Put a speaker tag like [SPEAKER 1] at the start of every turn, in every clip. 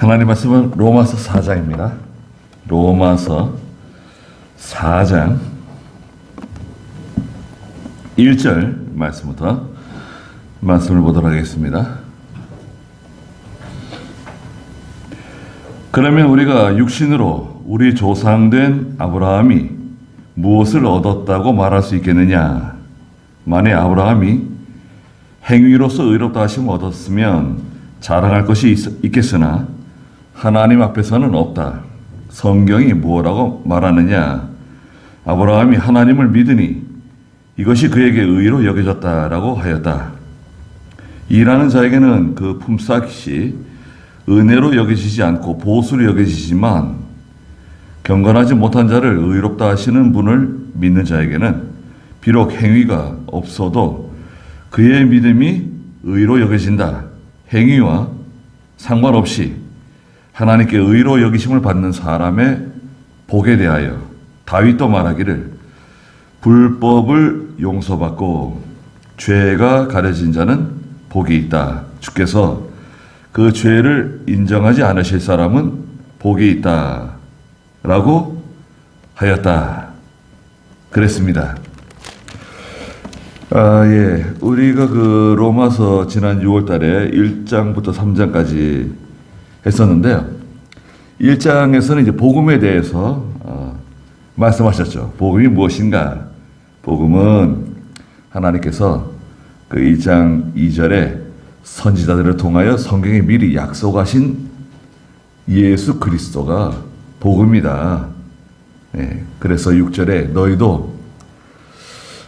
[SPEAKER 1] 하나님 말씀은 로마서 4장입니다. 로마서 4장 1절 말씀부터 말씀을 보도록 하겠습니다. 그러면 우리가 육신으로 우리 조상된 아브라함이 무엇을 얻었다고 말할 수 있겠느냐? 만약 아브라함이 행위로서 의롭다 하심을 얻었으면 자랑할 것이 있겠으나 하나님 앞에서는 없다. 성경이 뭐라고 말하느냐? 아브라함이 하나님을 믿으니 이것이 그에게 의로 여겨졌다라고 하였다. 일하는 자에게는 그 품삯이 은혜로 여겨지지 않고 보수로 여겨지지만 경건하지 못한 자를 의롭다 하시는 분을 믿는 자에게는 비록 행위가 없어도 그의 믿음이 의로 여겨진다. 행위와 상관없이 하나님께 의로 여기심을 받는 사람의 복에 대하여 다윗도 말하기를 불법을 용서받고 죄가 가려진 자는 복이 있다. 주께서 그 죄를 인정하지 않으실 사람은 복이 있다. 라고 하였다. 그랬습니다. 우리가 그 로마서 지난 6월 달에 1장부터 3장까지 했었는데요. 1장에서는 이제 복음에 대해서 말씀하셨죠. 복음이 무엇인가? 복음은 하나님께서 그 1장 2절에 선지자들을 통하여 성경에 미리 약속하신 예수 그리스도가 복음이다. 그래서 6절에 너희도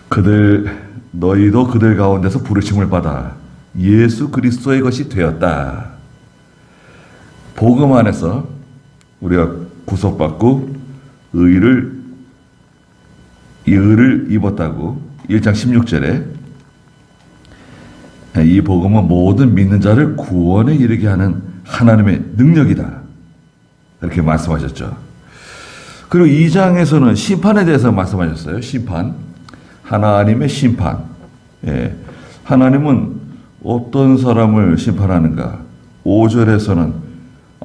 [SPEAKER 1] 그들 가운데서 부르심을 받아 예수 그리스도의 것이 되었다. 복음 안에서 우리가 구속받고 의를 입었다고 1장 16절에 이 복음은 모든 믿는 자를 구원에 이르게 하는 하나님의 능력이다. 이렇게 말씀하셨죠. 그리고 2장에서는 심판에 대해서 말씀하셨어요. 심판. 하나님의 심판. 하나님은 어떤 사람을 심판하는가? 5절에서는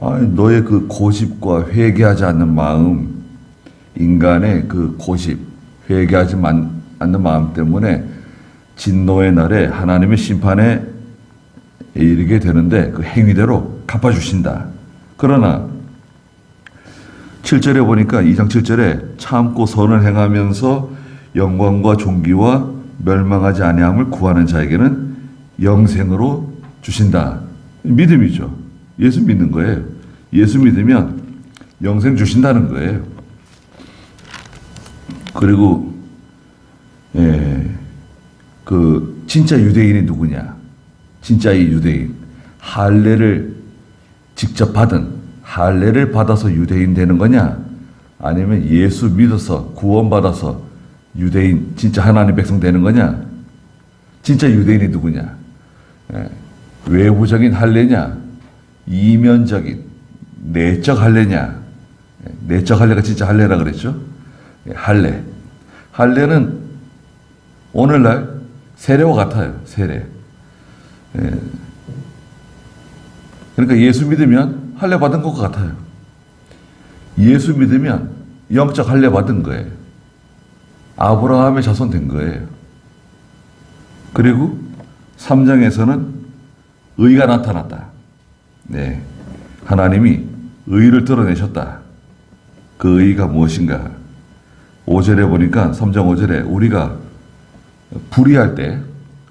[SPEAKER 1] 너의 그 고집과 회개하지 않는 마음, 인간의 그 고집, 회개하지 않는 마음 때문에 진노의 날에 하나님의 심판에 이르게 되는데 그 행위대로 갚아주신다. 그러나 7절에 보니까 2장 7절에 참고 선을 행하면서 영광과 존귀와 멸망하지 아니함을 구하는 자에게는 영생으로 주신다. 믿음이죠. 예수 믿는 거예요. 예수 믿으면 영생 주신다는 거예요. 그리고 그 진짜 유대인이 누구냐? 진짜 이 유대인 할례를 직접 받은 할례를 받아서 유대인 되는 거냐? 아니면 예수 믿어서 구원받아서 유대인 진짜 하나님 백성 되는 거냐? 진짜 유대인이 누구냐? 외부적인 할례냐? 이면적인 내적 할례냐? 내적 할례가 진짜 할례라 그랬죠? 할례. 할례는 오늘날 세례와 같아요. 세례. 그러니까 예수 믿으면 할례 받은 것 같아요. 예수 믿으면 영적 할례 받은 거예요. 아브라함의 자손 된 거예요. 그리고 3장에서는 의가 나타났다. 하나님이 의를 드러내셨다. 그 의가 무엇인가? 5절에 보니까 3장 5절에 우리가 불의할 때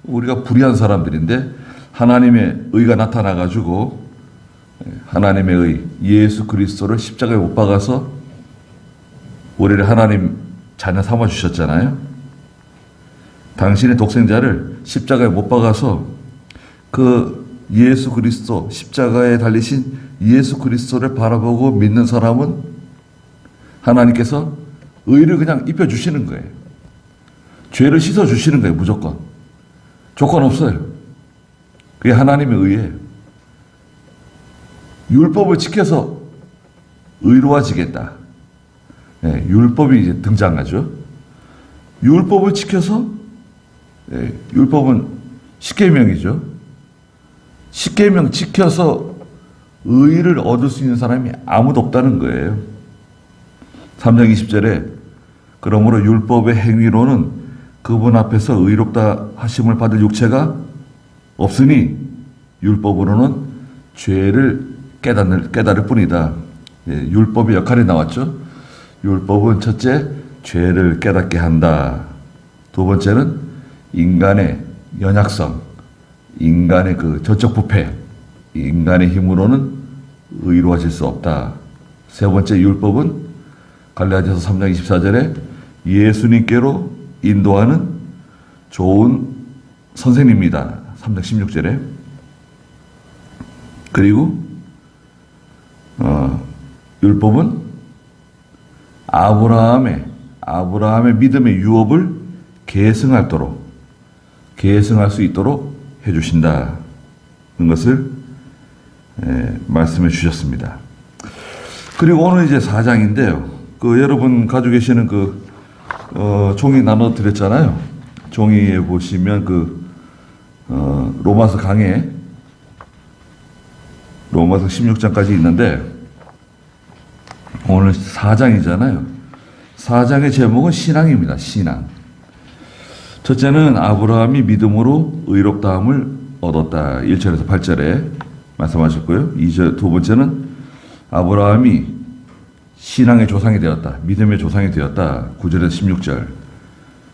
[SPEAKER 1] 우리가 불의한 사람들인데 하나님의 의가 나타나가지고 하나님의 의 예수 그리스도를 십자가에 못 박아서 우리를 하나님 자녀 삼아 주셨잖아요. 당신의 독생자를 십자가에 못 박아서 그 예수 그리스도 십자가에 달리신 예수 그리스도를 바라보고 믿는 사람은 하나님께서 의를 그냥 입혀주시는 거예요. 죄를 씻어주시는 거예요. 무조건. 조건 없어요. 그게 하나님의 의예요. 율법을 지켜서 의로워지겠다. 율법이 이제 등장하죠. 율법을 지켜서 율법은 십계명이죠. 십계명 지켜서 의의를 얻을 수 있는 사람이 아무도 없다는 거예요. 3장 20절에 그러므로 율법의 행위로는 그분 앞에서 의롭다 하심을 받을 육체가 없으니 율법으로는 죄를 깨달을 뿐이다. 예, 율법의 역할이 나왔죠. 율법은 첫째, 죄를 깨닫게 한다. 두 번째는 인간의 연약성, 인간의 그 저적 부패, 인간의 힘으로는 의로워질 수 없다. 세 번째 율법은 갈라디아서 3장 24절에 예수님께로 인도하는 좋은 선생님입니다. 3장 16절에. 그리고 율법은 아브라함의 믿음의 유업을 계승할 수 있도록 해주신다는 것을 말씀해 주셨습니다. 그리고 오늘 이제 4장인데요. 여러분 가지고 계시는 종이 나눠 드렸잖아요. 종이에 보시면 로마서 강해 로마서 16장까지 있는데 오늘 4장이잖아요. 4장의 제목은 신앙입니다. 신앙. 첫째는 아브라함이 믿음으로 의롭다함을 얻었다. 1절에서 8절에 말씀하셨고요. 두 번째는 아브라함이 신앙의 조상이 되었다. 믿음의 조상이 되었다. 9절에서 16절.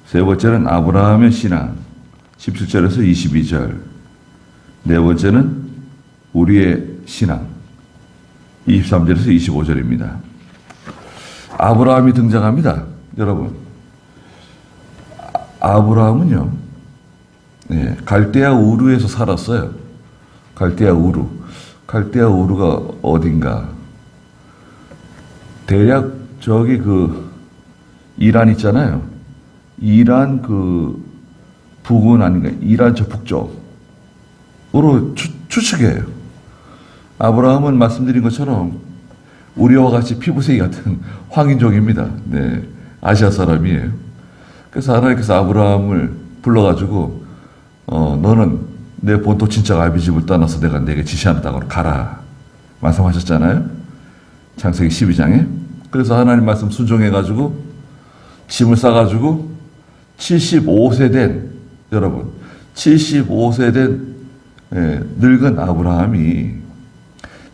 [SPEAKER 1] 세 번째는 아브라함의 신앙. 17절에서 22절. 네 번째는 우리의 신앙. 23절에서 25절입니다. 아브라함이 등장합니다. 여러분. 아브라함은요, 갈대아 우르에서 살았어요. 갈대아 우르가 어딘가. 대략 저기 이란 있잖아요. 이란 북은 아닌가. 이란 저 북쪽으로 추측해요. 아브라함은 말씀드린 것처럼 우리와 같이 피부색이 같은 황인종입니다. 네, 아시아 사람이에요. 그래서 하나님께서 아브라함을 불러가지고 너는 내 본토 친척 아비집을 떠나서 내가 내게 지시하는 땅으로 가라 말씀하셨잖아요. 창세기 12장에. 그래서 하나님 말씀 순종해가지고 짐을 싸가지고 75세 된 여러분 75세 된 늙은 아브라함이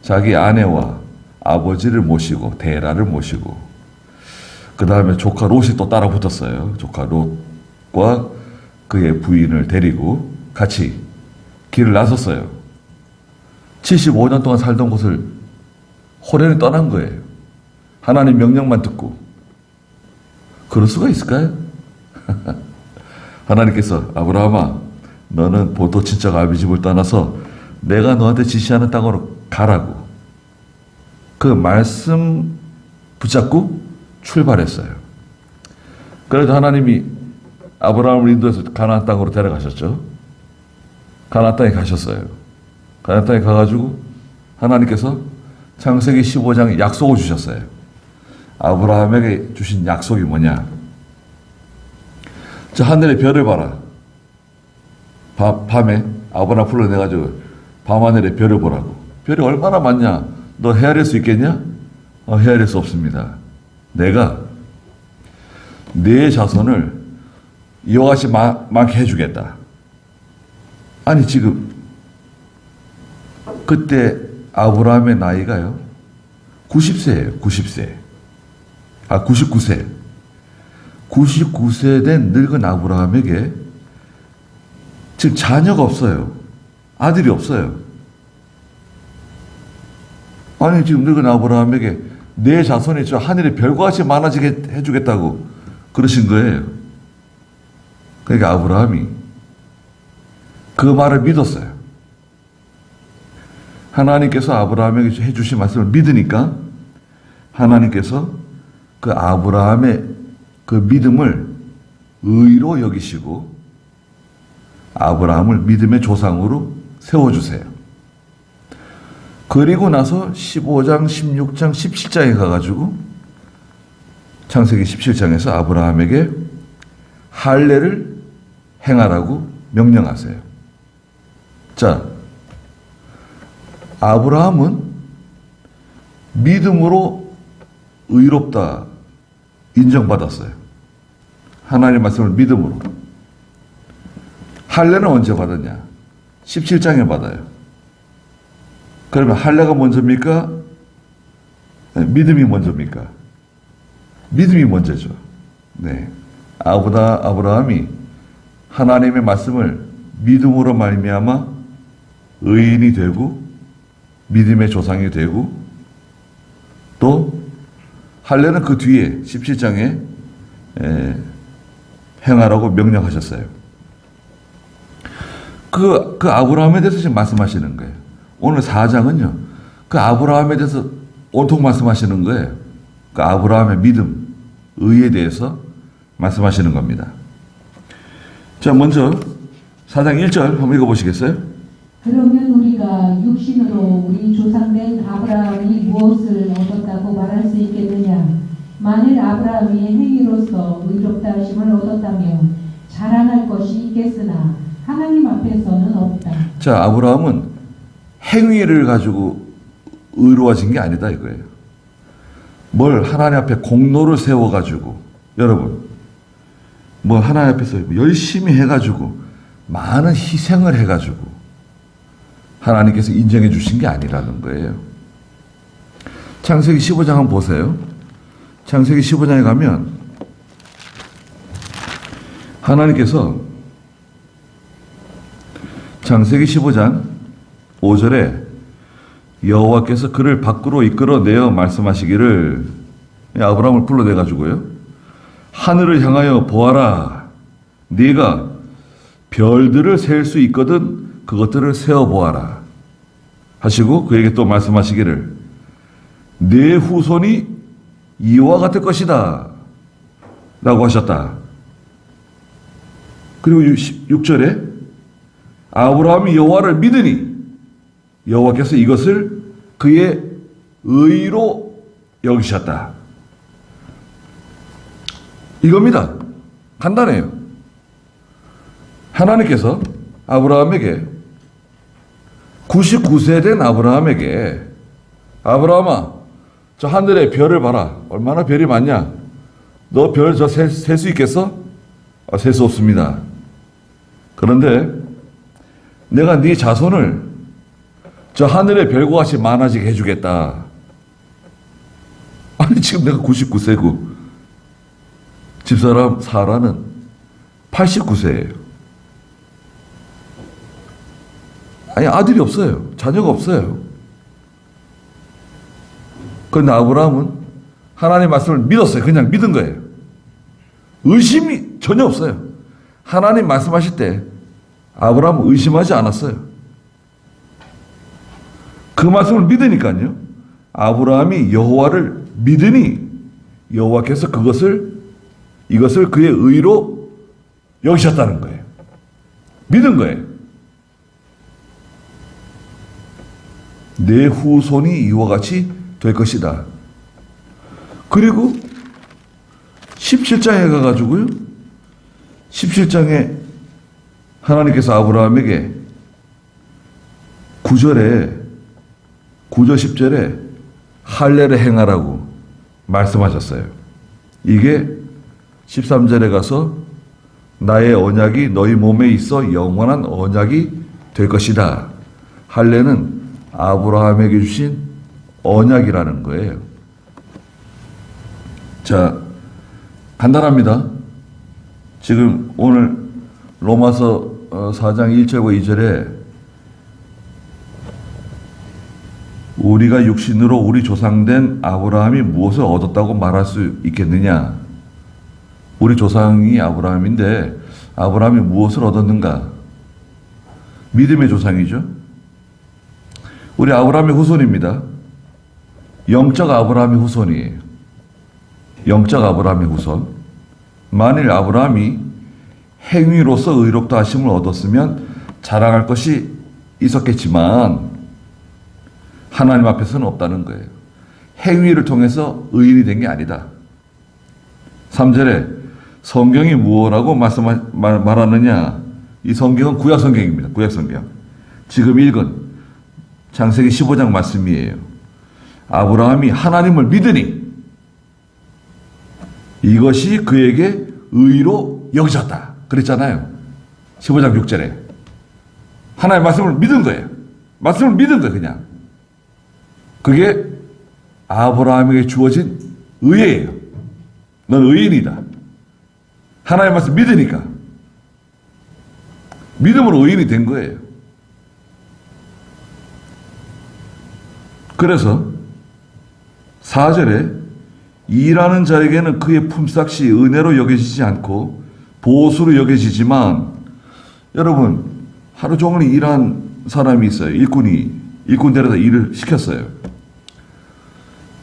[SPEAKER 1] 자기 아내와 아버지를 모시고 데라를 모시고 그 다음에 조카 롯이 또 따라 붙었어요. 조카 롯과 그의 부인을 데리고 같이 길을 나섰어요. 75년 동안 살던 곳을 호련히 떠난 거예요. 하나님 명령만 듣고. 그럴 수가 있을까요? 하나님께서 아브라함아 너는 본토 친척 아비집을 떠나서 내가 너한테 지시하는 땅으로 가라고 그 말씀 붙잡고 출발했어요. 그래서 하나님이 아브라함을 인도해서 가나안 땅으로 데려가셨죠. 가나안 땅에 가셨어요. 가나안 땅에 가가지고 하나님께서 창세기 15장에 약속을 주셨어요. 아브라함에게 주신 약속이 뭐냐? 저 하늘의 별을 봐라. 밤에 아브라함 불러내가지고 밤하늘의 별을 보라고. 별이 얼마나 많냐? 너 헤아릴 수 있겠냐? 헤아릴 수 없습니다. 내가 네 자손을 이와 같이 많게 해주겠다. 아니 지금 그때 아브라함의 나이가요 90세예요. 90세. 99세. 99세 된 늙은 아브라함에게 지금 자녀가 없어요. 아들이 없어요. 아니 지금 늙은 아브라함에게 내 자손이 저 하늘의 별과 같이 많아지게 해주겠다고 그러신 거예요. 그러니까 아브라함이 그 말을 믿었어요. 하나님께서 아브라함에게 해주신 말씀을 믿으니까 하나님께서 그 아브라함의 그 믿음을 의로 여기시고 아브라함을 믿음의 조상으로 세워주세요. 그리고 나서 15장, 16장, 17장에 가가지고 창세기 17장에서 아브라함에게 할례를 행하라고 명령하세요. 자, 아브라함은 믿음으로 의롭다 인정받았어요. 하나님의 말씀을 믿음으로. 할례는 언제 받았냐? 17장에 받아요. 그러면 할례가 먼저입니까? 믿음이 먼저입니까? 믿음이 먼저죠. 네. 아브라함이 하나님의 말씀을 믿음으로 말미암아 의인이 되고 믿음의 조상이 되고 또 할례는 그 뒤에 17장에 행하라고 명령하셨어요. 그 아브라함에 대해서 지금 말씀하시는 거예요. 오늘 4장은요. 그 아브라함에 대해서 온통 말씀하시는 거예요. 그 아브라함의 믿음, 의에 대해서 말씀하시는 겁니다. 자, 먼저 4장 1절 한번 읽어보시겠어요?
[SPEAKER 2] 그러면 우리가 육신으로 우리 조상된 아브라함이 무엇을 얻었다고 말할 수 있겠느냐? 만일 아브라함이 행위로서 의롭다 하심을 얻었다면 자랑할 것이 있겠으나 하나님 앞에서는 없다.
[SPEAKER 1] 자, 아브라함은 행위를 가지고 의로워진 게 아니다 이거예요. 뭘 하나님 앞에 공로를 세워가지고, 여러분, 뭐 하나님 앞에서 열심히 해가지고 많은 희생을 해가지고 하나님께서 인정해 주신 게 아니라는 거예요. 창세기 15장 한번 보세요. 창세기 15장에 가면 하나님께서 창세기 15장 5절에 여호와께서 그를 밖으로 이끌어내어 말씀하시기를, 아브라함을 불러내가지고요, 하늘을 향하여 보아라. 네가 별들을 셀 수 있거든 그것들을 세어보아라 하시고 그에게 또 말씀하시기를 내 후손이 이와 같을 것이다 라고 하셨다. 그리고 6절에 아브라함이 여호와를 믿으니 여호와께서 이것을 그의 의로 여기셨다. 이겁니다. 간단해요. 하나님께서 아브라함에게 99세 된 아브라함에게 아브라함아 저 하늘의 별을 봐라. 얼마나 별이 많냐? 너 별 저 셀 수 있겠어? 셀 수 없습니다. 그런데 내가 네 자손을 저 하늘의 별과 같이 많아지게 해주겠다. 아니 지금 내가 99세고 집사람 사라는 89세예요. 아니 아들이 없어요. 자녀가 없어요. 그런데 아브라함은 하나님의 말씀을 믿었어요. 그냥 믿은 거예요. 의심이 전혀 없어요. 하나님 말씀하실 때 아브라함은 의심하지 않았어요. 그 말씀을 믿으니까요. 아브라함이 여호와를 믿으니 여호와께서 이것을 그의 의로 여기셨다는 거예요. 믿은 거예요. 내 후손이 이와 같이 될 것이다. 그리고 17장에 가가지고요. 17장에 하나님께서 아브라함에게 9절 10절에 할례를 행하라고 말씀하셨어요. 이게 13절에 가서 나의 언약이 너희 몸에 있어 영원한 언약이 될 것이다. 할례는 아브라함에게 주신 언약이라는 거예요. 자, 간단합니다. 지금 오늘 로마서 4장 1절과 2절에 우리가 육신으로 우리 조상된 아브라함이 무엇을 얻었다고 말할 수 있겠느냐? 우리 조상이 아브라함인데 아브라함이 무엇을 얻었는가? 믿음의 조상이죠. 우리 아브라함의 후손입니다. 영적 아브라함의 후손이에요. 영적 아브라함의 후손. 만일 아브라함이 행위로서 의롭다 하심을 얻었으면 자랑할 것이 있었겠지만 하나님 앞에서는 없다는 거예요. 행위를 통해서 의인이 된 게 아니다. 3절에 성경이 무엇라고 말하느냐? 이 성경은 구약 성경입니다. 구약 성경. 지금 읽은 창세기 15장 말씀이에요. 아브라함이 하나님을 믿으니 이것이 그에게 의로 여겨졌다. 그랬잖아요. 15장 6절에. 하나님의 말씀을 믿은 거예요. 말씀을 믿은 거예요, 그냥. 그게 아브라함에게 주어진 의예요. 넌 의인이다. 하나님의 말씀 믿으니까. 믿음으로 의인이 된 거예요. 그래서 4절에 일하는 자에게는 그의 품삯이 은혜로 여겨지지 않고 보수로 여겨지지만, 여러분 하루 종일 일한 사람이 있어요. 일꾼 데려다 일을 시켰어요.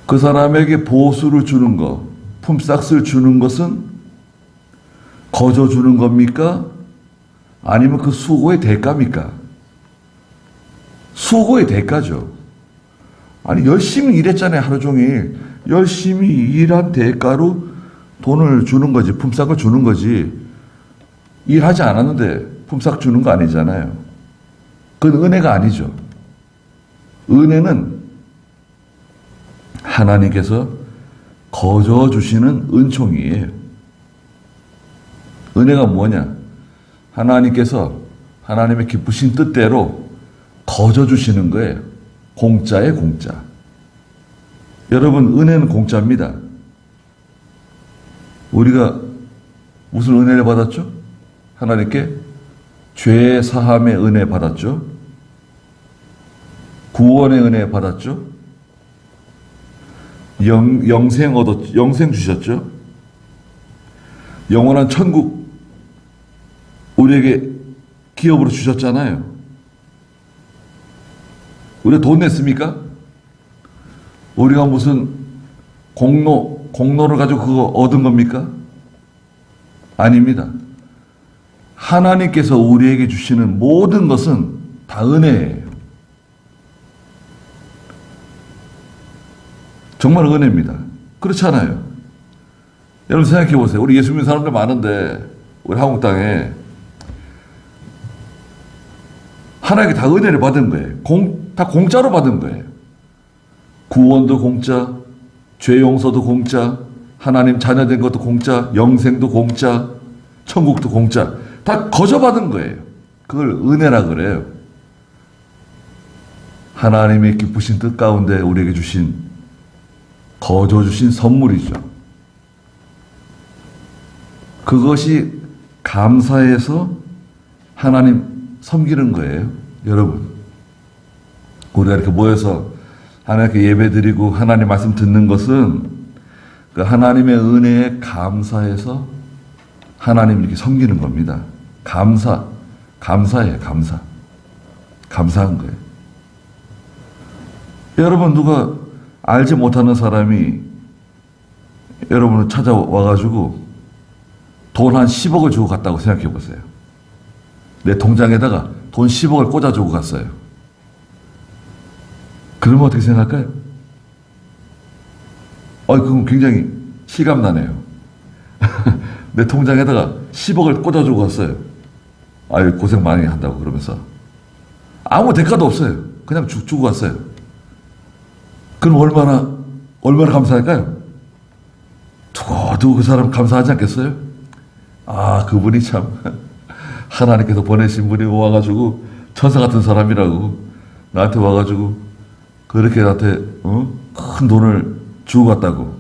[SPEAKER 1] 그 사람에게 보수를 주는 것, 품삯을 주는 것은 거저 주는 겁니까? 아니면 그 수고의 대가입니까? 수고의 대가죠. 아니 열심히 일했잖아요. 하루 종일 열심히 일한 대가로 돈을 주는 거지, 품삯을 주는 거지. 일하지 않았는데 품삯 주는 거 아니잖아요. 그건 은혜가 아니죠. 은혜는 하나님께서 거저 주시는 은총이에요. 은혜가 뭐냐? 하나님께서 하나님의 기쁘신 뜻대로 거저 주시는 거예요. 공짜에 공짜. 여러분, 은혜는 공짜입니다. 우리가 무슨 은혜를 받았죠? 하나님께 죄 사함의 은혜 받았죠. 구원의 은혜 받았죠. 영생 주셨죠. 영원한 천국 우리에게 기업으로 주셨잖아요. 우리가 돈 냈습니까? 우리가 무슨 공로를 가지고 그거 얻은 겁니까? 아닙니다. 하나님께서 우리에게 주시는 모든 것은 다 은혜예요. 정말 은혜입니다. 그렇잖아요. 여러분 생각해 보세요. 우리 예수 믿는 사람들 많은데 우리 한국 땅에 하나님께 다 은혜를 받은 거예요. 다 공짜로 받은 거예요. 구원도 공짜, 죄 용서도 공짜, 하나님 자녀된 것도 공짜, 영생도 공짜, 천국도 공짜. 다 거저 받은 거예요. 그걸 은혜라 그래요. 하나님의 기쁘신 뜻 가운데 우리에게 거저 주신 선물이죠. 그것이 감사해서 하나님 섬기는 거예요. 여러분, 우리가 이렇게 모여서 하나님께 예배 드리고 하나님 말씀 듣는 것은 그 하나님의 은혜에 감사해서 하나님 이렇게 섬기는 겁니다. 감사해요. 감사한 거예요. 여러분, 누가 알지 못하는 사람이 여러분을 찾아와가지고 돈 한 10억을 주고 갔다고 생각해 보세요. 내 통장에다가 돈 10억을 꽂아주고 갔어요. 그러면 어떻게 생각할까요? 그건 굉장히 실감나네요. 내 통장에다가 10억을 꽂아주고 갔어요. 고생 많이 한다고 그러면서. 아무 대가도 없어요. 그냥 주고 갔어요. 그럼 얼마나 감사할까요? 두고두고 그 사람 감사하지 않겠어요? 그분이 참 하나님께서 보내신 분이 와가지고 천사 같은 사람이라고 나한테 와가지고 그렇게 나한테 큰 돈을 주고 갔다고.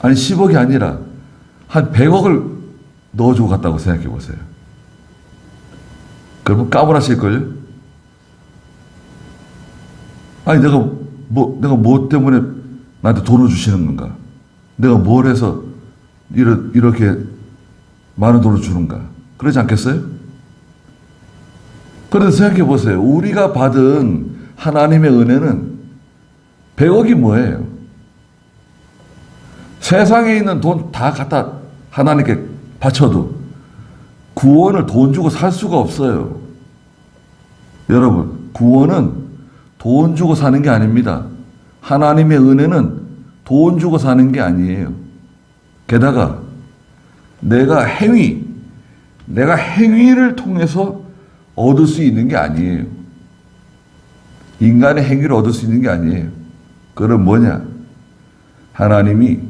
[SPEAKER 1] 아니 10억이 아니라 한 100억을 넣어주고 갔다고 생각해 보세요. 그러면 까불하실걸요? 아니 내가 뭐 때문에 나한테 돈을 주시는 건가? 내가 뭘 해서 이렇게 많은 돈을 주는가? 그러지 않겠어요? 그런데 생각해 보세요. 우리가 받은 하나님의 은혜는 100억이 뭐예요? 세상에 있는 돈 다 갖다 하나님께 바쳐도 구원을 돈 주고 살 수가 없어요. 여러분, 구원은 돈 주고 사는 게 아닙니다. 하나님의 은혜는 돈 주고 사는 게 아니에요. 게다가 내가 행위를 통해서 얻을 수 있는 게 아니에요. 인간의 행위를 얻을 수 있는 게 아니에요. 그건 뭐냐? 하나님이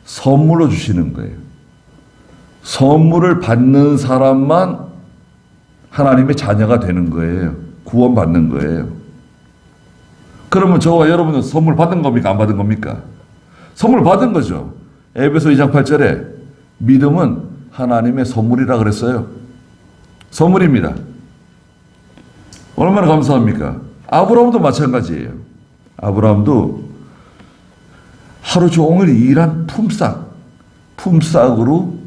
[SPEAKER 1] 선물로 주시는 거예요. 선물을 받는 사람만 하나님의 자녀가 되는 거예요. 구원받는 거예요. 그러면 저와 여러분은 선물 받은 겁니까? 안 받은 겁니까? 선물 받은 거죠. 에베소 2장 8절에 믿음은 하나님의 선물이라 그랬어요. 선물입니다. 얼마나 감사합니까? 아브라함도 마찬가지예요. 아브라함도 하루 종일 일한 품삯으로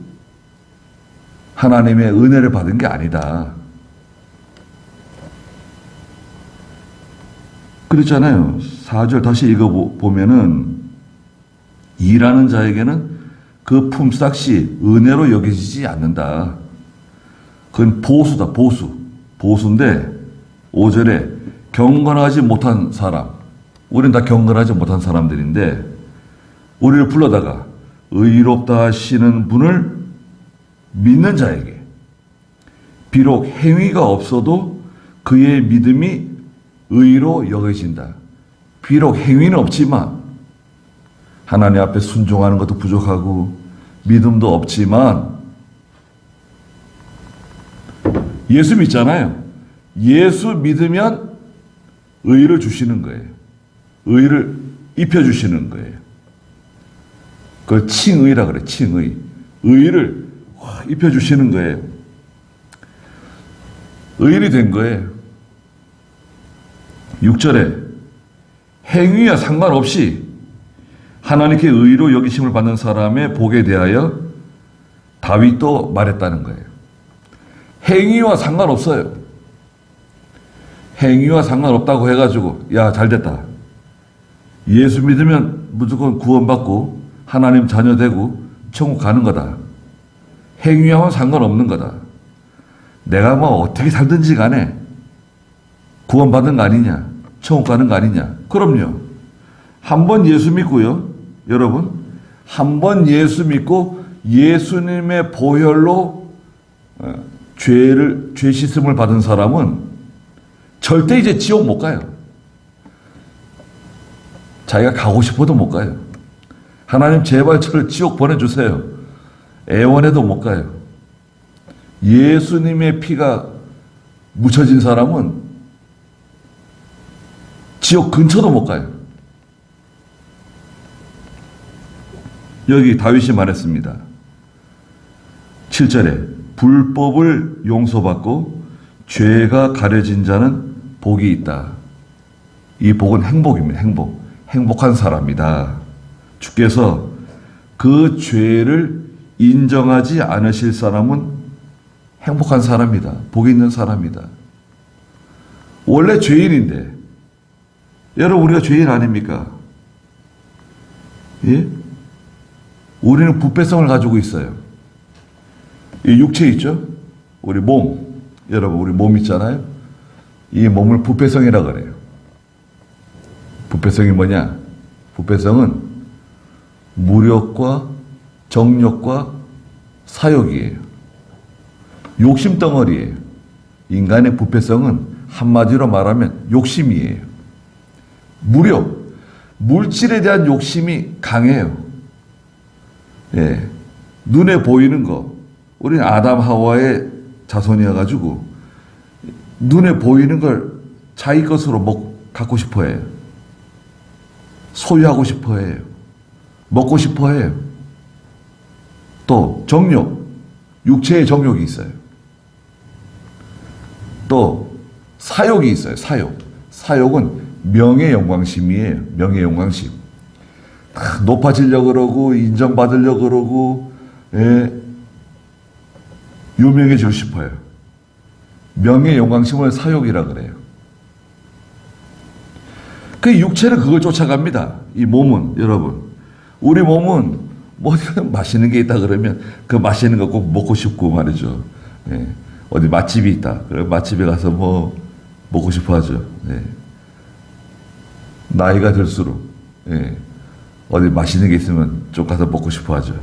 [SPEAKER 1] 하나님의 은혜를 받은 게 아니다. 그렇잖아요. 4절 다시 읽어보면은 일하는 자에게는 그 품삯이 은혜로 여겨지지 않는다. 그건 보수다, 보수. 보수인데 5절에 경건하지 못한 사람. 우리는 다 경건하지 못한 사람들인데 우리를 불러다가 의롭다 하시는 분을 믿는 자에게 비록 행위가 없어도 그의 믿음이 의로 여겨진다. 비록 행위는 없지만 하나님 앞에 순종하는 것도 부족하고 믿음도 없지만 예수 믿잖아요. 예수 믿으면 의를 주시는 거예요. 의를 입혀주시는 거예요. 그걸 칭의라 그래. 칭의. 의를 입혀주시는 거예요. 의인이 된 거예요. 6절에 행위와 상관없이 하나님께 의로 여기심을 받는 사람의 복에 대하여 다윗도 말했다는 거예요. 행위와 상관없어요. 행위와 상관없다고 해가지고 야 잘됐다. 예수 믿으면 무조건 구원받고 하나님 자녀 되고 천국 가는 거다. 행위와는 상관없는 거다. 내가 뭐 어떻게 살든지 간에 구원받은 거 아니냐? 천국 가는 거 아니냐? 그럼요. 한 번 예수 믿고요. 여러분, 한 번 예수 믿고 예수님의 보혈로 죄 씻음을 받은 사람은 절대 이제 지옥 못 가요. 자기가 가고 싶어도 못 가요. 하나님 제발 저를 지옥 보내주세요. 애원해도 못 가요. 예수님의 피가 묻혀진 사람은 지옥 근처도 못 가요. 여기 다윗이 말했습니다. 7절에 불법을 용서받고 죄가 가려진 자는 복이 있다. 이 복은 행복입니다. 행복. 행복한 사람이다. 주께서 그 죄를 인정하지 않으실 사람은 행복한 사람이다. 복이 있는 사람이다. 원래 죄인인데 여러분 우리가 죄인 아닙니까? 예? 우리는 부패성을 가지고 있어요. 이 육체 있죠? 우리 몸. 여러분 우리 몸 있잖아요. 이 몸을 부패성이라 그래요. 부패성이 뭐냐? 부패성은 무력과 정욕과 사욕이에요. 욕심 덩어리예요. 인간의 부패성은 한마디로 말하면 욕심이에요. 무력, 물질에 대한 욕심이 강해요. 예, 눈에 보이는 거. 우리는 아담 하와의 자손이어가지고 눈에 보이는 걸 자기 것으로 갖고 싶어 해요. 소유하고 싶어 해요. 먹고 싶어 해요. 또 정욕, 육체의 정욕이 있어요. 또 사욕이 있어요. 사욕. 사욕은 명예 영광심이에요. 명예 영광심. 높아지려고 그러고 인정받으려고 그러고 유명해지고 싶어요. 명예 영광심을 사욕이라 그래요. 그 육체는 그걸 쫓아갑니다. 이 몸은 여러분. 우리 몸은 뭐 맛있는 게 있다 그러면 그 맛있는 거 꼭 먹고 싶고 말이죠. 예. 어디 맛집이 있다. 그럼 맛집에 가서 뭐 먹고 싶어 하죠. 예. 나이가 들수록 예. 어디 맛있는 게 있으면 좀 가서 먹고 싶어 하죠.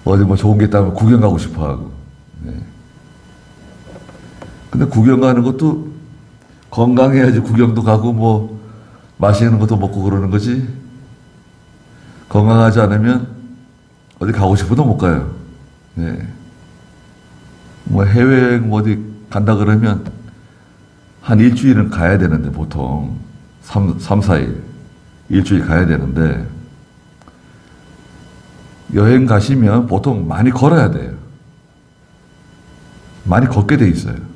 [SPEAKER 1] 어디 뭐 좋은 게 있다면 구경 가고 싶어 하고. 예. 근데 구경 가는 것도 건강해야지 구경도 가고 뭐 맛있는 것도 먹고 그러는 거지. 건강하지 않으면 어디 가고 싶어도 못 가요. 네. 뭐 해외여행 뭐 어디 간다 그러면 한 일주일은 가야 되는데 보통 3, 4일 일주일 가야 되는데 여행 가시면 보통 많이 걸어야 돼요. 많이 걷게 돼 있어요.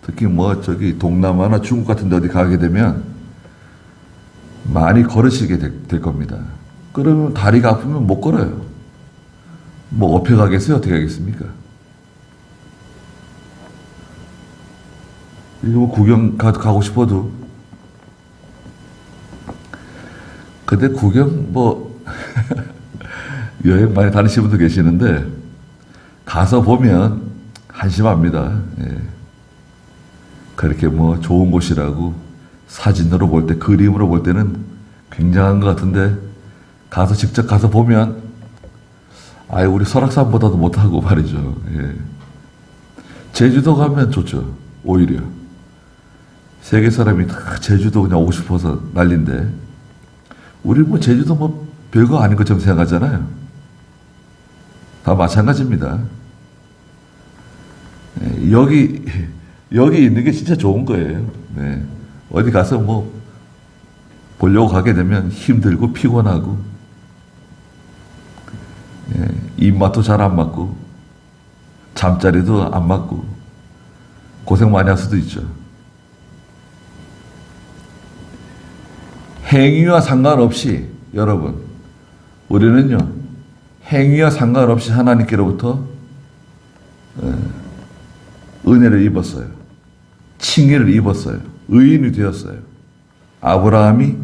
[SPEAKER 1] 특히 뭐 저기 동남아나 중국 같은 데 어디 가게 되면 많이 걸으시게 될 겁니다. 그러면 다리가 아프면 못 걸어요. 뭐 업혀 가겠어요? 어떻게 하겠습니까? 이거 뭐 구경 가고 싶어도 근데 구경 뭐 여행 많이 다니시는 분도 계시는데 가서 보면 한심합니다. 예. 그렇게 뭐 좋은 곳이라고 사진으로 볼 때, 그림으로 볼 때는 굉장한 것 같은데 가서 직접 가서 보면 아예 우리 설악산보다도 못하고 말이죠. 예. 제주도 가면 좋죠. 오히려 세계 사람이 다 제주도 그냥 오고 싶어서 난린데 우리 뭐 제주도 뭐 별거 아닌 것처럼 생각하잖아요. 다 마찬가지입니다. 예, 여기 있는 게 진짜 좋은 거예요. 네. 어디 가서 뭐 보려고 가게 되면 힘들고 피곤하고 예, 입맛도 잘 안 맞고 잠자리도 안 맞고 고생 많이 할 수도 있죠. 행위와 상관없이 여러분 우리는요 행위와 상관없이 하나님께로부터 은혜를 입었어요. 칭의를 입었어요. 의인이 되었어요. 아브라함이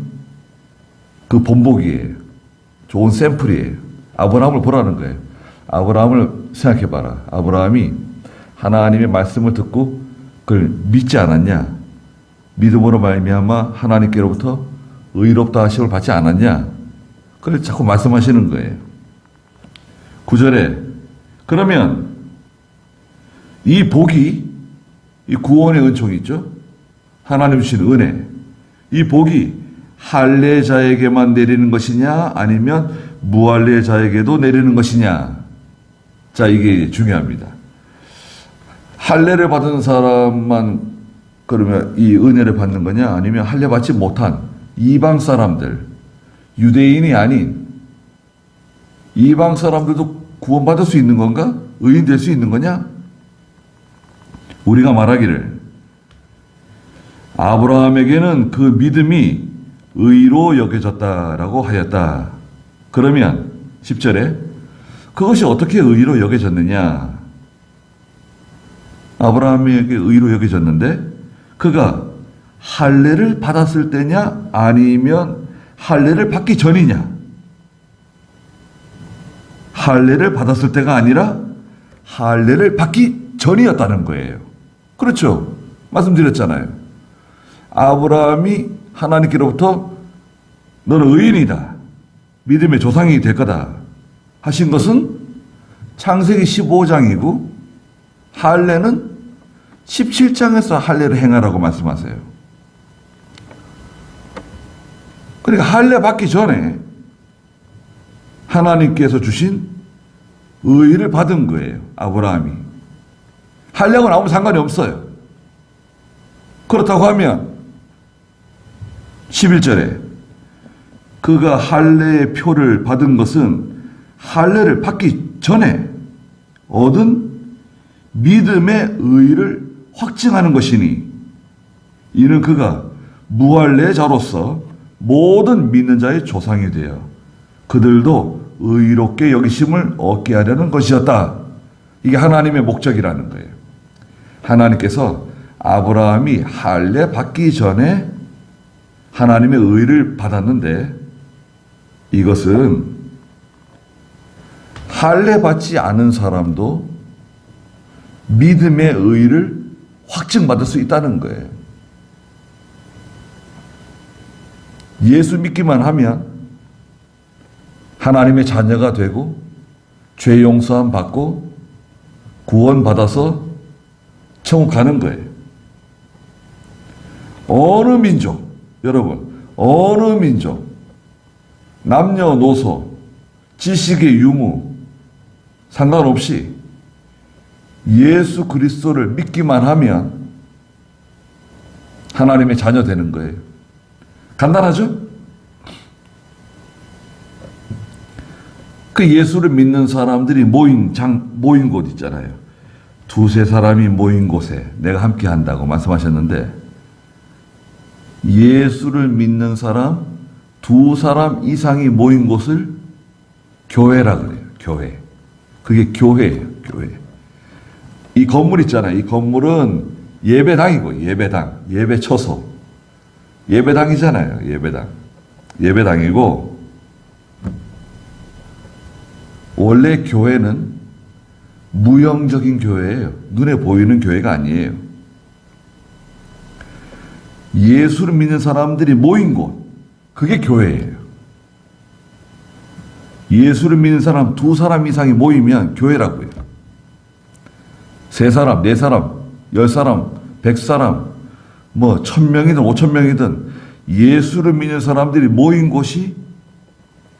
[SPEAKER 1] 그 본보기예요. 좋은 샘플이에요. 아브라함을 보라는 거예요. 아브라함을 생각해봐라. 아브라함이 하나님의 말씀을 듣고 그걸 믿지 않았냐? 믿음으로 말미암아 하나님께로부터 의롭다 하심을 받지 않았냐? 그걸 자꾸 말씀하시는 거예요. 9절에 그러면 이 복이 이 구원의 은총이 있죠. 하나님 주신 은혜. 이 복이 할례자에게만 내리는 것이냐 아니면 무할례자에게도 내리는 것이냐. 자, 이게 중요합니다. 할례를 받은 사람만 그러면 이 은혜를 받는 거냐 아니면 할례 받지 못한 이방 사람들, 유대인이 아닌 이방 사람들도 구원받을 수 있는 건가? 의인 될 수 있는 거냐? 우리가 말하기를 아브라함에게는 그 믿음이 의로 여겨졌다라고 하였다. 그러면 10절에 그것이 어떻게 의로 여겨졌느냐? 아브라함에게 의로 여겨졌는데 그가 할례를 받았을 때냐 아니면 할례를 받기 전이냐? 할례를 받았을 때가 아니라 할례를 받기 전이었다는 거예요. 그렇죠? 말씀드렸잖아요. 아브라함이 하나님께로부터 너는 의인이다. 믿음의 조상이 될 거다. 하신 것은 창세기 15장이고 할례는 17장에서 할례를 행하라고 말씀하세요. 그러니까 할례 받기 전에 하나님께서 주신 의를 받은 거예요. 아브라함이. 할례하고는 아무 상관이 없어요. 그렇다고 하면 11절에 그가 할례의 표를 받은 것은 할례를 받기 전에 얻은 믿음의 의를 확증하는 것이니 이는 그가 무할례자로서 모든 믿는 자의 조상이 되어 그들도 의롭게 여기심을 얻게 하려는 것이었다. 이게 하나님의 목적이라는 거예요. 하나님께서 아브라함이 할례 받기 전에 하나님의 의를 받았는데 이것은 할례 받지 않은 사람도 믿음의 의를 확증받을 수 있다는 거예요. 예수 믿기만 하면 하나님의 자녀가 되고 죄 용서함 받고 구원 받아서 천국 가는 거예요. 어느 민족, 여러분, 어느 민족, 남녀노소, 지식의 유무, 상관없이 예수 그리스도를 믿기만 하면 하나님의 자녀 되는 거예요. 간단하죠? 그 예수를 믿는 사람들이 모인 곳 있잖아요. 두세 사람이 모인 곳에 내가 함께 한다고 말씀하셨는데, 예수를 믿는 사람 두 사람 이상이 모인 곳을 교회라 그래요. 교회. 그게 교회예요. 교회. 이 건물 있잖아요. 이 건물은 예배당이고, 예배당, 예배처소, 예배당이잖아요. 예배당, 예배당이고, 원래 교회는 무형적인 교회예요. 눈에 보이는 교회가 아니에요. 예수를 믿는 사람들이 모인 곳, 그게 교회예요. 예수를 믿는 사람 두 사람 이상이 모이면 교회라고요. 세 사람, 네 사람, 10사람, 100사람, 뭐 1000명이든 5000명이든 예수를 믿는 사람들이 모인 곳이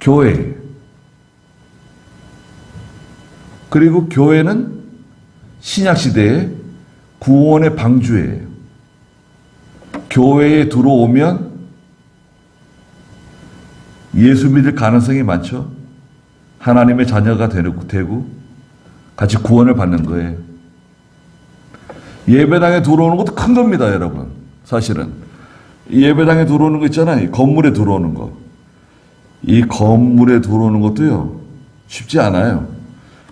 [SPEAKER 1] 교회예요. 그리고 교회는 신약시대의 구원의 방주예요. 교회에 들어오면 예수 믿을 가능성이 많죠. 하나님의 자녀가 되고 같이 구원을 받는 거예요. 예배당에 들어오는 것도 큰 겁니다, 여러분. 사실은 이 예배당에 들어오는 거 있잖아요. 이 건물에 들어오는 거. 이 건물에 들어오는 것도요, 쉽지 않아요.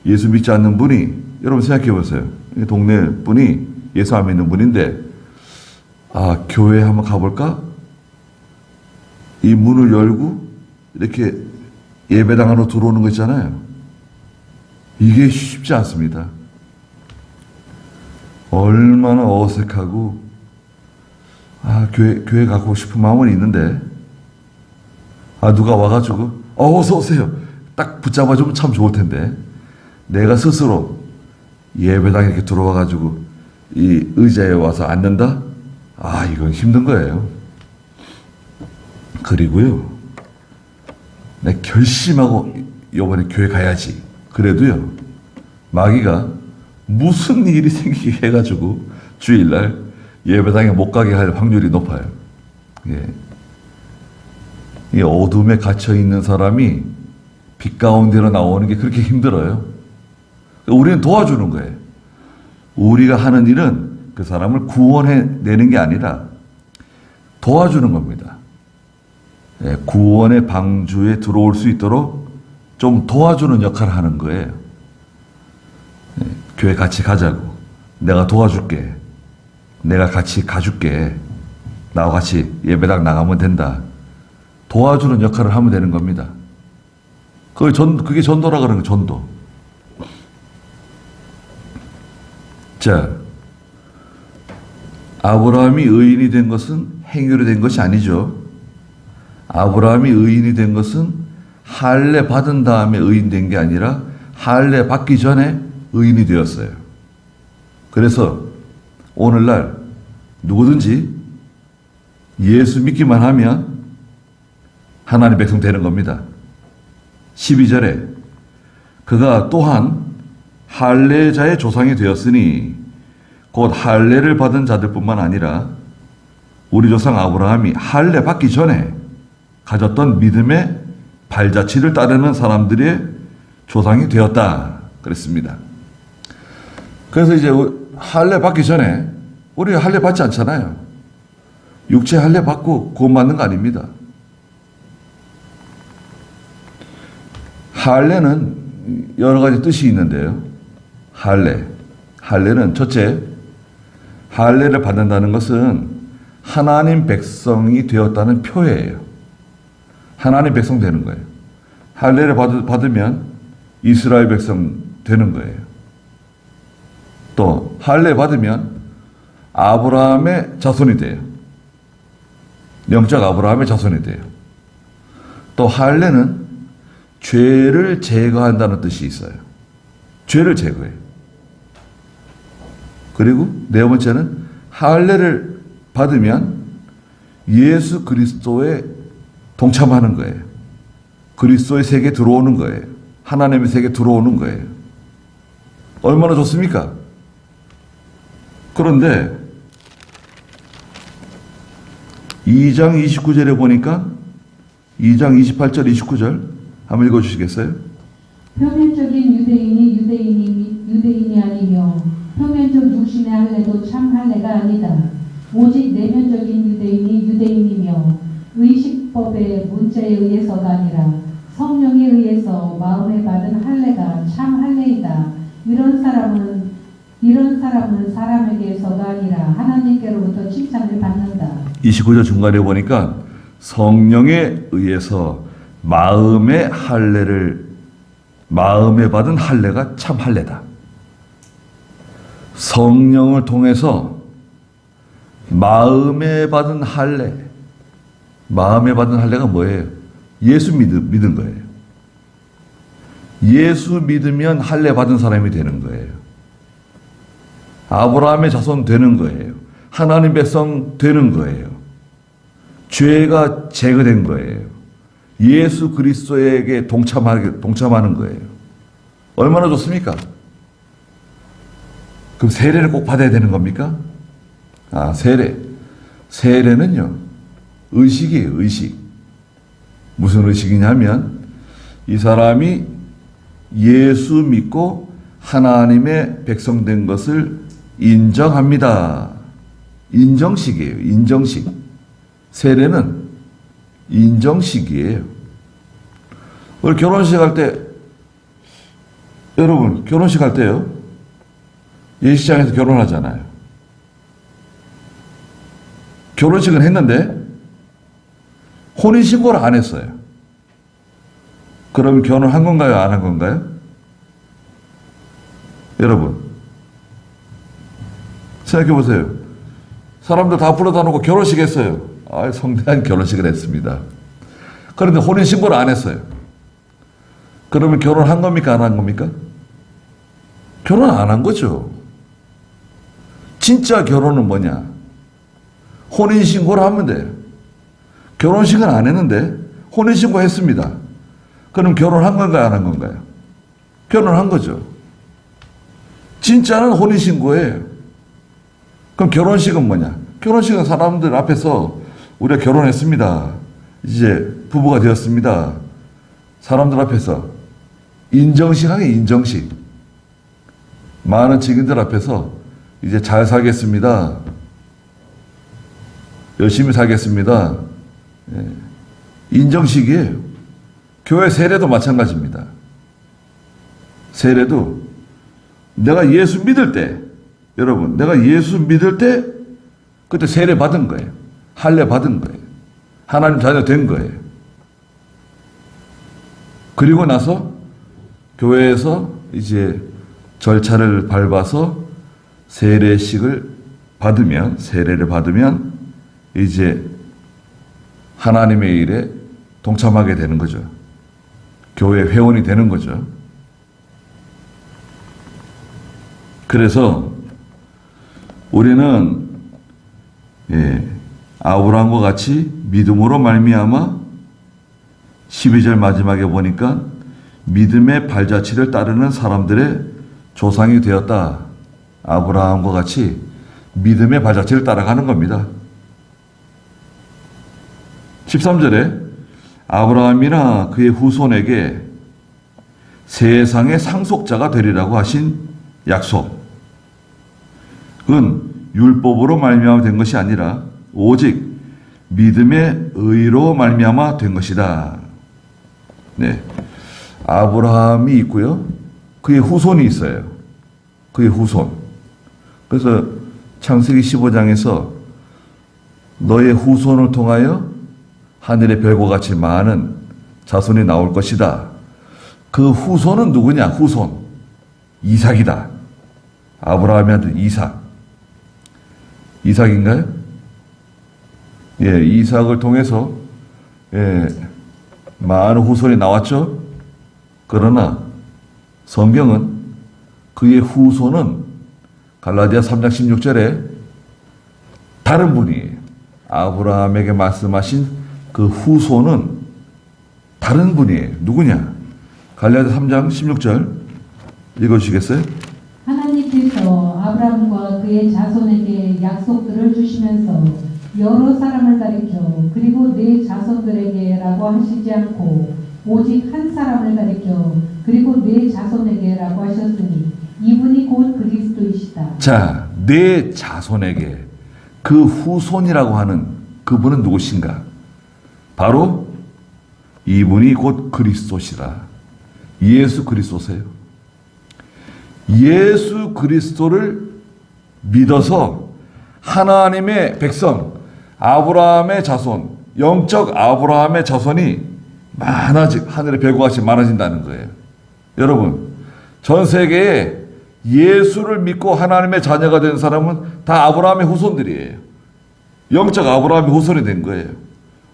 [SPEAKER 1] 예수 믿지 않는 분이, 여러분 생각해 보세요. 이 동네 분이 예수 안 믿는 분인데, 아, 교회 한번 가볼까? 이 문을 열고 이렇게 예배당 안으로 들어오는 거 있잖아요. 이게 쉽지 않습니다. 얼마나 어색하고, 아, 교회 가고 싶은 마음은 있는데, 아, 누가 와가지고, 어서 오세요. 딱 붙잡아주면 참 좋을 텐데, 내가 스스로 예배당에 이렇게 들어와가지고 이 의자에 와서 앉는다? 아, 이건 힘든 거예요. 그리고요, 내가 결심하고 이번에 교회 가야지. 그래도요, 마귀가 무슨 일이 생기게 해가지고 주일날 예배당에 못 가게 할 확률이 높아요. 예. 이 어둠에 갇혀 있는 사람이 빛 가운데로 나오는 게 그렇게 힘들어요. 우리는 도와주는 거예요. 우리가 하는 일은 그 사람을 구원해내는 게 아니라 도와주는 겁니다. 예, 구원의 방주에 들어올 수 있도록 좀 도와주는 역할을 하는 거예요. 예, 교회 같이 가자고. 내가 도와줄게. 내가 같이 가줄게. 나와 같이 예배당 나가면 된다. 도와주는 역할을 하면 되는 겁니다. 그게 전도라 그러는 거예요. 전도. 자, 아브라함이 의인이 된 것은 행위로 된 것이 아니죠. 아브라함이 의인이 된 것은 할례 받은 다음에 의인 된 게 아니라 할례 받기 전에 의인이 되었어요. 그래서 오늘날 누구든지 예수 믿기만 하면 하나님 백성 되는 겁니다. 12절에 그가 또한 할례자의 조상이 되었으니 곧 할례를 받은 자들뿐만 아니라 우리 조상 아브라함이 할례 받기 전에 가졌던 믿음의 발자취를 따르는 사람들의 조상이 되었다 그랬습니다. 그래서 이제 할례 받기 전에 우리 할례 받지 않잖아요. 육체 할례 받고 구원 받는 거 아닙니다. 할례는 여러 가지 뜻이 있는데요. 할례는 첫째, 할례를 받는다는 것은 하나님 백성이 되었다는 표예요. 하나님 백성 되는 거예요. 할례를 받으면 이스라엘 백성 되는 거예요. 또 할례 받으면 아브라함의 자손이 돼요. 영적 아브라함의 자손이 돼요. 또 할례는 죄를 제거한다는 뜻이 있어요. 죄를 제거해요. 그리고 네 번째는 할례를 받으면 예수 그리스도에 동참하는 거예요. 그리스도의 세계에 들어오는 거예요. 하나님의 세계에 들어오는 거예요. 얼마나 좋습니까? 그런데 2장 29절에 보니까 2장 28절 29절 한번 읽어주시겠어요?
[SPEAKER 2] 표면적인 유대인이 아니며 표면적 육신의 할례도 참 할례가 아니다. 오직 내면적인 유대인이며 의식법의 문자에 의해서가 아니라 성령에 의해서 마음에 받은 할례가 참 할례이다. 이런 사람은 사람에게서가 아니라 하나님께로부터 칭찬을 받는다.
[SPEAKER 1] 29절 중간에 보니까 성령에 의해서 마음에 받은 할례가 참 할례다. 성령을 통해서 마음에 받은 할례가 뭐예요? 예수 믿은 거예요. 예수 믿으면 할례 받은 사람이 되는 거예요. 아브라함의 자손 되는 거예요. 하나님 백성 되는 거예요. 죄가 제거된 거예요. 예수 그리스도에게 동참하는 거예요. 얼마나 좋습니까? 그럼 세례를 꼭 받아야 되는 겁니까? 세례는요, 의식이에요, 의식. 무슨 의식이냐면, 이 사람이 예수 믿고 하나님의 백성 된 것을 인정합니다. 인정식이에요, 인정식. 세례는 인정식이에요. 우리 결혼식 할 때, 여러분, 결혼식 할 때요, 예식장에서 결혼하잖아요. 결혼식은 했는데 혼인신고를 안 했어요. 그럼 결혼한 건가요? 안 한 건가요? 여러분 생각해 보세요. 사람들 다 불러다 놓고 결혼식 했어요. 성대한 결혼식을 했습니다. 그런데 혼인신고를 안 했어요. 그러면 결혼한 겁니까? 안 한 겁니까? 결혼 안 한 거죠. 진짜 결혼은 뭐냐? 혼인신고를 하면 돼요. 결혼식은 안 했는데 혼인신고 했습니다. 그럼 결혼한 건가요? 안 한 건가요? 결혼한 거죠. 진짜는 혼인신고예요. 그럼 결혼식은 뭐냐? 결혼식은 사람들 앞에서 우리가 결혼했습니다. 이제 부부가 되었습니다. 사람들 앞에서 인정식 하게, 인정식. 많은 직인들 앞에서 이제 잘 살겠습니다. 열심히 살겠습니다. 인정식이에요. 교회 세례도 마찬가지입니다. 세례도 내가 예수 믿을 때, 여러분, 내가 예수 믿을 때 그때 세례 받은 거예요. 할례 받은 거예요. 하나님 자녀 된 거예요. 그리고 나서 교회에서 이제 절차를 밟아서 세례를 받으면 이제 하나님의 일에 동참하게 되는 거죠. 교회 회원이 되는 거죠. 그래서 우리는 아브라함과 같이 믿음으로 말미암아 12절 마지막에 보니까 믿음의 발자취를 따르는 사람들의 조상이 되었다. 아브라함과 같이 믿음의 발자취를 따라가는 겁니다. 13절에 아브라함이나 그의 후손에게 세상의 상속자가 되리라고 하신 약속은 율법으로 말미암아 된 것이 아니라 오직 믿음의 의로 말미암아 된 것이다. 네, 아브라함이 있고요. 그의 후손이 있어요. 그의 후손. 그래서 창세기 15장에서 너의 후손을 통하여 하늘의 별과 같이 많은 자손이 나올 것이다. 그 후손은 누구냐? 후손. 이삭이다. 아브라함의 아들 이삭. 이삭인가요? 이삭을 통해서 많은 후손이 나왔죠. 그러나 성경은 그의 후손은 갈라디아 3장 16절에 다른 분이에요. 아브라함에게 말씀하신 그 후손은 다른 분이에요. 누구냐? 갈라디아 3장 16절 읽어주시겠어요?
[SPEAKER 2] 하나님께서 아브라함과 그의 자손에게 약속들을 주시면서 여러 사람을 가리켜 그리고 네 자손들에게라고 하시지 않고 오직 한 사람을 가리켜 그리고 네 자손에게라고 하셨으니 이분이 곧 그리스도이시다.
[SPEAKER 1] 자, 내 자손에게 그 후손이라고 하는 그분은 누구신가? 바로 이분이 곧 그리스도시다. 예수 그리스도세요. 예수 그리스도를 믿어서 하나님의 백성, 아브라함의 자손, 영적 아브라함의 자손이 하늘의 별과 같이 많아진다는 거예요. 여러분, 전 세계에 예수를 믿고 하나님의 자녀가 된 사람은 다 아브라함의 후손들이에요. 영적 아브라함의 후손이 된 거예요.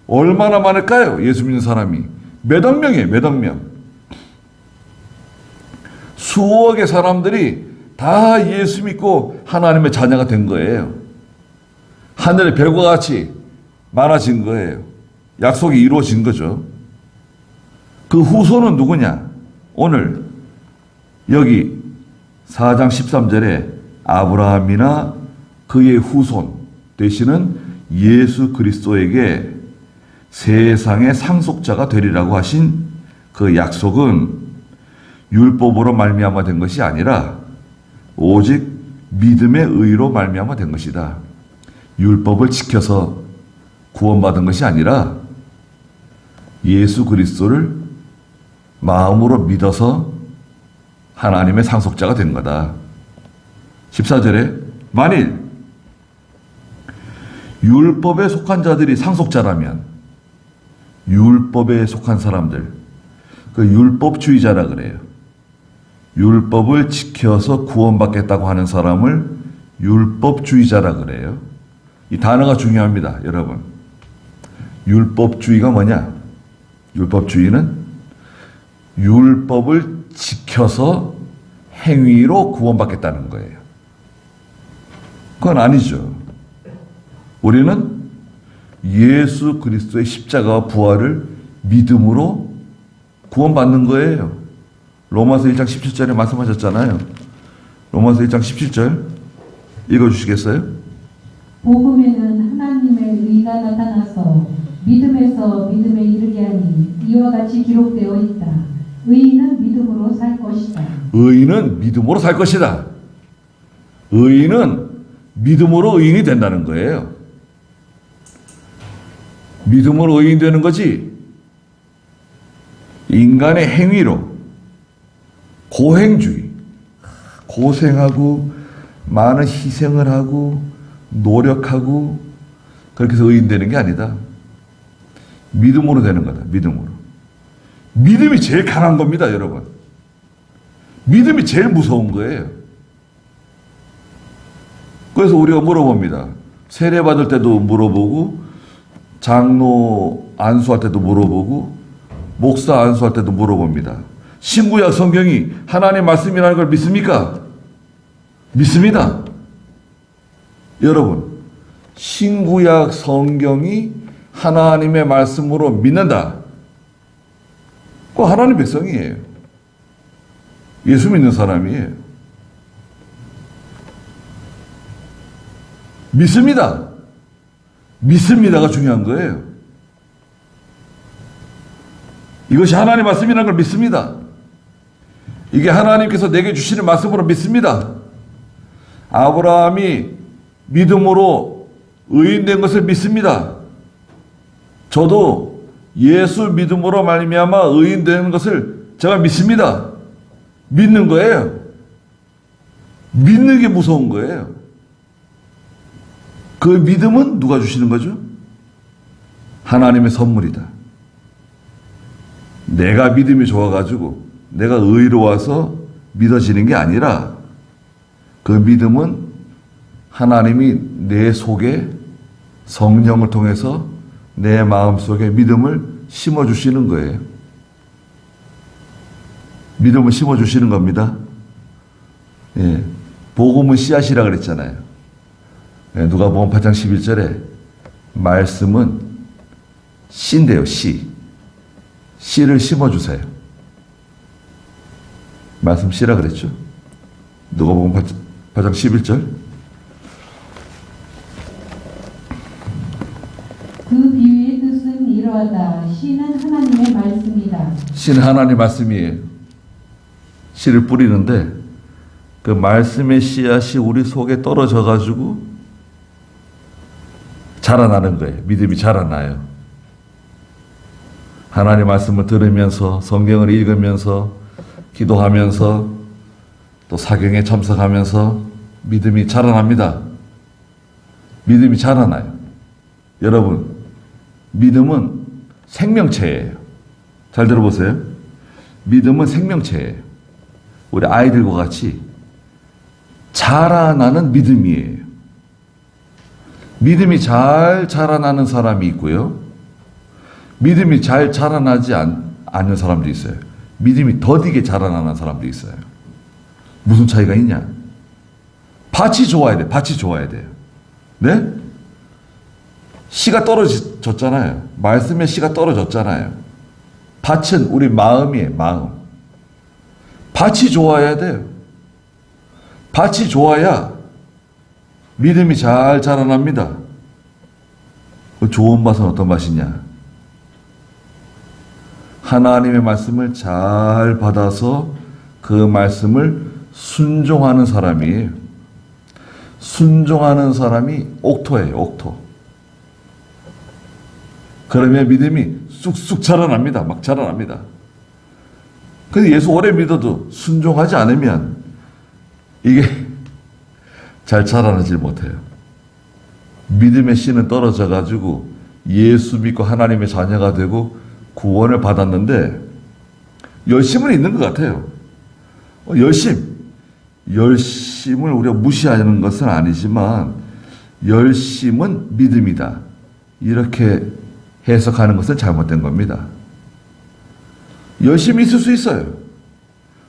[SPEAKER 1] 얼마나 많을까요? 예수 믿는 사람이. 몇억 명이에요. 몇억 명. 수억의 사람들이 다 예수 믿고 하나님의 자녀가 된 거예요. 하늘의 별과 같이 많아진 거예요. 약속이 이루어진 거죠. 그 후손은 누구냐? 오늘 여기 4장 13절에 아브라함이나 그의 후손 되시는 예수 그리스도에게 세상의 상속자가 되리라고 하신 그 약속은 율법으로 말미암아 된 것이 아니라 오직 믿음의 의로 말미암아 된 것이다. 율법을 지켜서 구원받은 것이 아니라 예수 그리스도를 마음으로 믿어서 하나님의 상속자가 된 거다. 14절에 만일 율법에 속한 자들이 상속자라면 율법에 속한 사람들, 그 율법주의자라 그래요. 율법을 지켜서 구원받겠다고 하는 사람을 율법주의자라 그래요. 이 단어가 중요합니다, 여러분. 율법주의가 뭐냐? 율법주의는 율법을 지켜서 행위로 구원받겠다는 거예요. 그건 아니죠. 우리는 예수 그리스도의 십자가와 부활을 믿음으로 구원받는 거예요. 로마서 1장 17절에 말씀하셨잖아요. 로마서 1장 17절 읽어주시겠어요?
[SPEAKER 2] 복음에는 하나님의 의가 나타나서 믿음에서 믿음에 이르게 하니 이와 같이 기록되어 있다. 의인은 믿음으로 살 것이다.
[SPEAKER 1] 의인은 믿음으로 살 것이다. 의인은 믿음으로 의인이 된다는 거예요. 믿음으로 의인 되는 거지 인간의 행위로 고행주의, 고생하고 많은 희생을 하고 노력하고 그렇게 해서 의인 되는 게 아니다. 믿음으로 되는 거다. 믿음으로. 믿음이 제일 강한 겁니다, 여러분. 믿음이 제일 무서운 거예요. 그래서 우리가 물어봅니다. 세례 받을 때도 물어보고 장로 안수할 때도 물어보고 목사 안수할 때도 물어봅니다. 신구약 성경이 하나님의 말씀이라는 걸 믿습니까? 믿습니다. 여러분, 신구약 성경이 하나님의 말씀으로 믿는다. 그 하나님 백성이에요. 예수 믿는 사람이에요. 믿습니다. 믿습니다가 중요한 거예요. 이것이 하나님의 말씀이라는 걸 믿습니다. 이게 하나님께서 내게 주시는 말씀으로 믿습니다. 아브라함이 믿음으로 의인된 것을 믿습니다. 저도 예수 믿음으로 말미암아 의인되는 것을 제가 믿습니다. 믿는 거예요. 믿는 게 무서운 거예요. 그 믿음은 누가 주시는 거죠? 하나님의 선물이다. 내가 믿음이 좋아가지고 내가 의로워서 믿어지는 게 아니라 그 믿음은 하나님이 내 속에 성령을 통해서 내 마음속에 믿음을 심어주시는 거예요. 믿음을 심어주시는 겁니다. 예, 복음은 씨앗이라 그랬잖아요. 예, 누가복음 8장 11절에 말씀은 씨인데요, 씨. 씨를 심어주세요. 말씀 씨라 그랬죠. 누가복음 8장 11절.
[SPEAKER 2] 그 비유의 뜻은 이러하다. 씨는 하나님의 말씀이다.
[SPEAKER 1] 씨는 하나님의 말씀이에요. 씨를 뿌리는데 그 말씀의 씨앗이 우리 속에 떨어져 가지고 자라나는 거예요. 믿음이 자라나요. 하나님의 말씀을 들으면서 성경을 읽으면서 기도하면서 또 사경에 참석하면서 믿음이 자라납니다. 믿음이 자라나요. 여러분, 믿음은 생명체예요. 잘 들어보세요. 믿음은 생명체예요. 우리 아이들과 같이 자라나는 믿음이에요. 믿음이 잘 자라나는 사람이 있고요. 믿음이 잘 자라나지 않는 사람도 있어요. 믿음이 더디게 자라나는 사람도 있어요. 무슨 차이가 있냐? 밭이 좋아야 돼. 밭이 좋아야 돼요. 네? 씨가 떨어졌잖아요. 말씀의 씨가 떨어졌잖아요. 밭은 우리 마음이에요. 마음. 밭이 좋아야 돼요. 밭이 좋아야 믿음이 잘 자라납니다. 그 좋은 밭은 어떤 밭이냐? 하나님의 말씀을 잘 받아서 그 말씀을 순종하는 사람이에요. 순종하는 사람이 옥토예요. 옥토. 그러면 믿음이 쑥쑥 자라납니다. 막 자라납니다. 근데 예수 오래 믿어도 순종하지 않으면 이게 잘 자라나질 못해요. 믿음의 씨는 떨어져 가지고 예수 믿고 하나님의 자녀가 되고 구원을 받았는데 열심은 있는 것 같아요. 열심을 우리가 무시하는 것은 아니지만 열심은 믿음이다. 이렇게 해석하는 것은 잘못된 겁니다. 열심히 있을 수 있어요.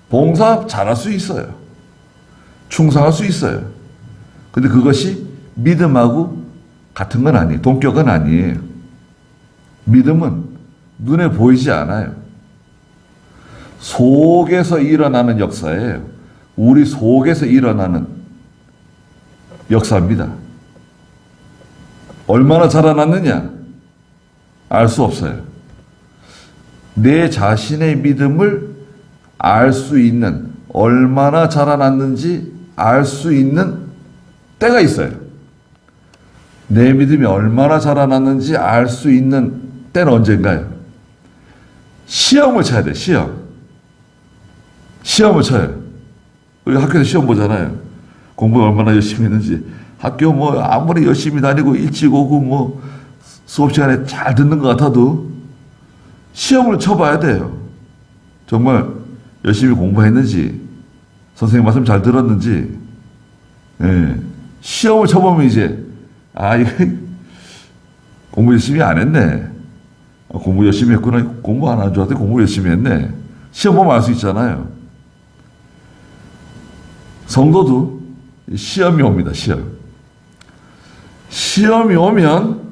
[SPEAKER 1] 봉사 잘할 수 있어요. 충성할 수 있어요. 근데 그것이 믿음하고 같은 건 아니에요. 동격은 아니에요. 믿음은 눈에 보이지 않아요. 속에서 일어나는 역사예요. 우리 속에서 일어나는 역사입니다. 얼마나 자라났느냐? 알 수 없어요. 내 자신의 믿음을 알 수 있는, 얼마나 자라났는지 알 수 있는 때가 있어요. 내 믿음이 얼마나 자라났는지 알 수 있는 때는 언젠가요? 시험을 쳐야 돼, 시험. 시험을 쳐요. 우리 학교에서 시험 보잖아요. 공부 얼마나 열심히 했는지. 학교 뭐 아무리 열심히 다니고 일찍 오고 뭐 수업 시간에 잘 듣는 것 같아도 시험을 쳐봐야 돼요. 정말 열심히 공부했는지, 선생님 말씀 잘 들었는지. 예. 시험을 쳐보면 이제 이거 공부 열심히 안 했네. 공부 열심히 했구나. 공부 안 한 줄 알았더니 공부 열심히 했네. 시험 보면 알 수 있잖아요. 성도도 시험이 옵니다. 시험이 오면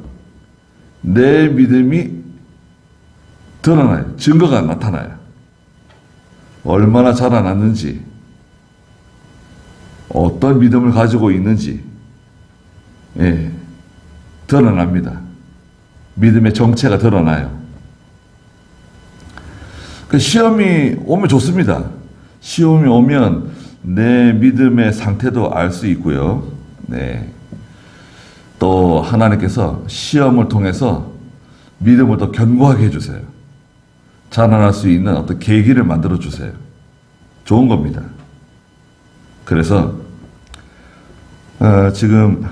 [SPEAKER 1] 내 믿음이 드러나요. 증거가 나타나요. 얼마나 자라났는지, 어떤 믿음을 가지고 있는지, 드러납니다. 믿음의 정체가 드러나요. 그 시험이 오면 좋습니다. 시험이 오면 내 믿음의 상태도 알 수 있고요. 네. 또 하나님께서 시험을 통해서 믿음을 더 견고하게 해주세요. 자라날 수 있는 어떤 계기를 만들어 주세요. 좋은 겁니다. 그래서 지금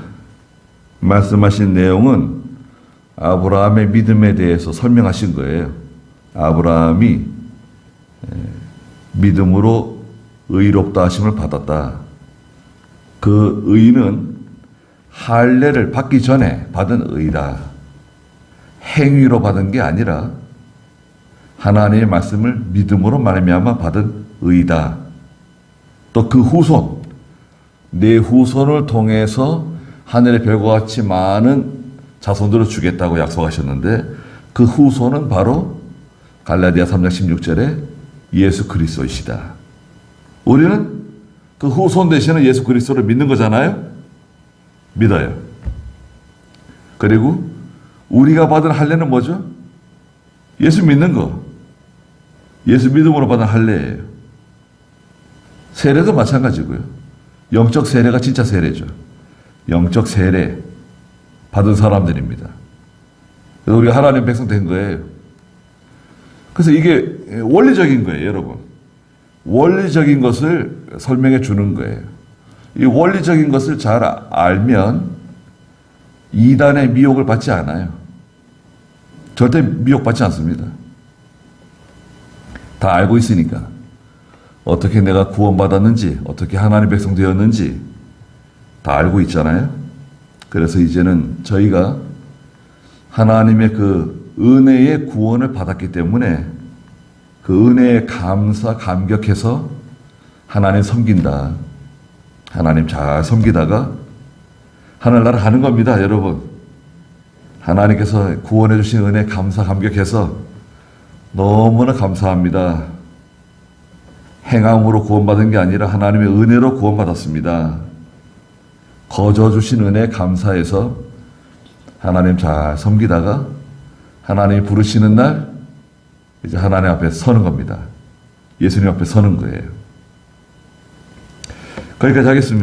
[SPEAKER 1] 말씀하신 내용은 아브라함의 믿음에 대해서 설명하신 거예요. 아브라함이 믿음으로 의롭다 하심을 받았다. 그 의는 할례를 받기 전에 받은 의다. 행위로 받은 게 아니라 하나님의 말씀을 믿음으로 말미암아 받은 의다. 또 그 후손, 내 후손을 통해서 하늘의 별과 같이 많은 자손들을 주겠다고 약속하셨는데 그 후손은 바로 갈라디아 3장 16절에 예수 그리스도이시다. 우리는 그 후손 되시는 예수 그리스도를 믿는 거잖아요. 믿어요. 그리고 우리가 받은 할례는 뭐죠? 예수 믿는 거. 예수 믿음으로 받은 할례예요. 세례도 마찬가지고요. 영적 세례가 진짜 세례죠. 영적 세례 받은 사람들입니다. 그래서 우리가 하나님 백성 된 거예요. 그래서 이게 원리적인 거예요, 여러분. 원리적인 것을 설명해 주는 거예요. 이 원리적인 것을 잘 알면 이단의 미혹을 받지 않아요. 절대 미혹받지 않습니다. 다 알고 있으니까. 어떻게 내가 구원받았는지, 어떻게 하나님 백성 되었는지 다 알고 있잖아요. 그래서 이제는 저희가 하나님의 그 은혜의 구원을 받았기 때문에 그 은혜에 감격해서 하나님 섬긴다. 하나님 잘 섬기다가 하늘나라 가는 겁니다, 여러분. 하나님께서 구원해 주신 은혜에 감격해서 너무나 감사합니다. 행함으로 구원받은 게 아니라 하나님의 은혜로 구원받았습니다. 거저 주신 은혜에 감사해서 하나님 잘 섬기다가 하나님이 부르시는 날 이제 하나님 앞에 서는 겁니다. 예수님 앞에 서는 거예요. 거기까지 하겠습니다.